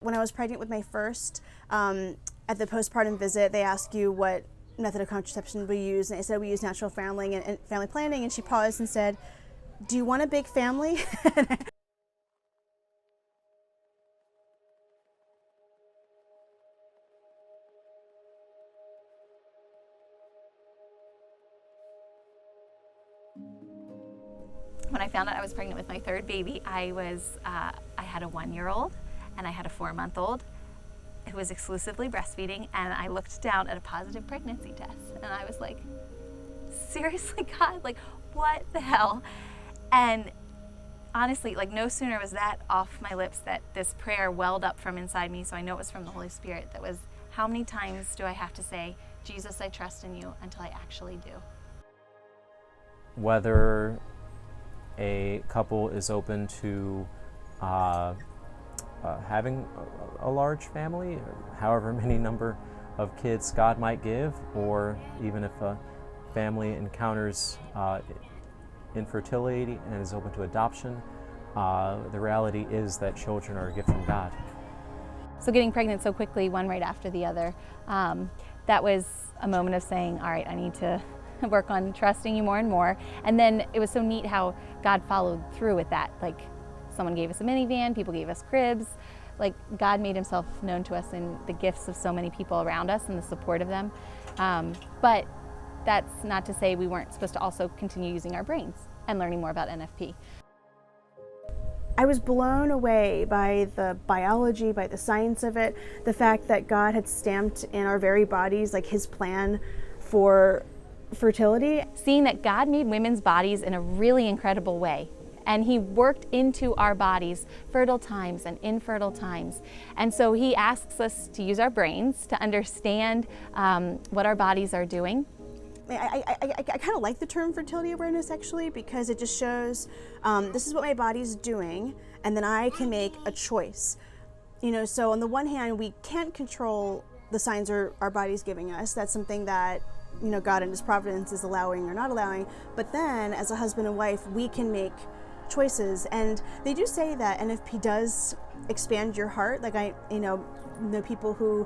When I was pregnant with my first, at the postpartum visit, they ask you what method of contraception we use, and I said we use natural family and family planning, and she paused and said, "Do you want a big family?" When I found out I was pregnant with my third baby, I had a 1-year-old and I had a 4-month-old who was exclusively breastfeeding, and I looked down at a positive pregnancy test and I was like, seriously, God, like what the hell? And honestly, like no sooner was that off my lips that this prayer welled up from inside me, so I know it was from the Holy Spirit. That was, how many times do I have to say, Jesus, I trust in you, until I actually do? Whether a couple is open to having a large family, or however many number of kids God might give, or even if a family encounters infertility and is open to adoption, the reality is that children are a gift from God. So getting pregnant so quickly, one right after the other, that was a moment of saying, all right, I need to work on trusting you more and more. And then it was so neat how God followed through with that. Like, someone gave us a minivan, people gave us cribs. Like, God made himself known to us in the gifts of so many people around us and the support of them. But that's not to say we weren't supposed to also continue using our brains and learning more about NFP. I was blown away by the biology, by the science of it, the fact that God had stamped in our very bodies like his plan for fertility. Seeing that God made women's bodies in a really incredible way, and he worked into our bodies fertile times and infertile times. And so he asks us to use our brains to understand what our bodies are doing. I kind of like the term fertility awareness, actually, because it just shows this is what my body's doing, and then I can make a choice. You know, so on the one hand, we can't control the signs our body's giving us. That's something that, you know, God in his providence is allowing or not allowing. But then as a husband and wife, we can make choices. And they do say that NFP does expand your heart. Like, I know people who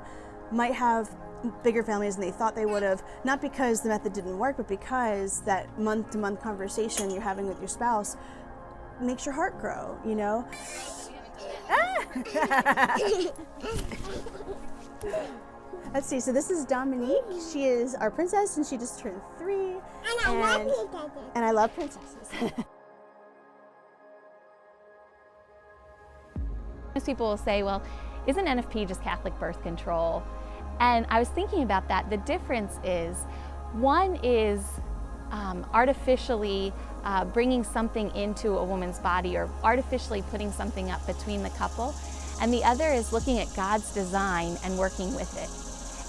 might have bigger families than they thought they would have, not because the method didn't work, but because that month-to-month conversation you're having with your spouse makes your heart grow, you know? Let's see, so this is Dominique. She is our princess, and she just turned 3. And I love princesses. Most people will say, well, isn't NFP just Catholic birth control? And I was thinking about that. The difference is, one is artificially bringing something into a woman's body, or artificially putting something up between the couple. And the other is looking at God's design and working with it.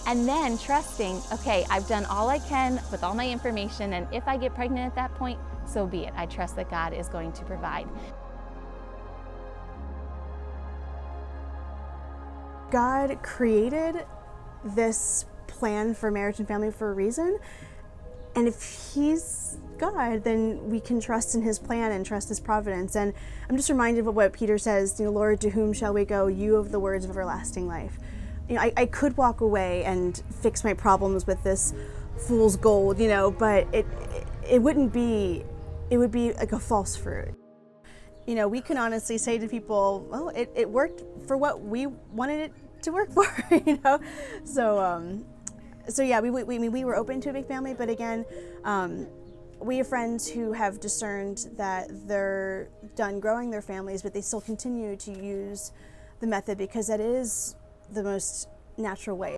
And then trusting, okay, I've done all I can with all my information, and if I get pregnant at that point, so be it. I trust that God is going to provide. God created this plan for marriage and family for a reason. And if he's God, then we can trust in his plan and trust his providence. And I'm just reminded of what Peter says, you know, Lord, to whom shall we go? You have the words of everlasting life. You know, I could walk away and fix my problems with this fool's gold, you know, but it wouldn't be, it would be like a false fruit. You know, we can honestly say to people, well, it worked for what we wanted it to work for, you know? So yeah, we were open to a big family, but again, we have friends who have discerned that they're done growing their families, but they still continue to use the method because that is the most natural way.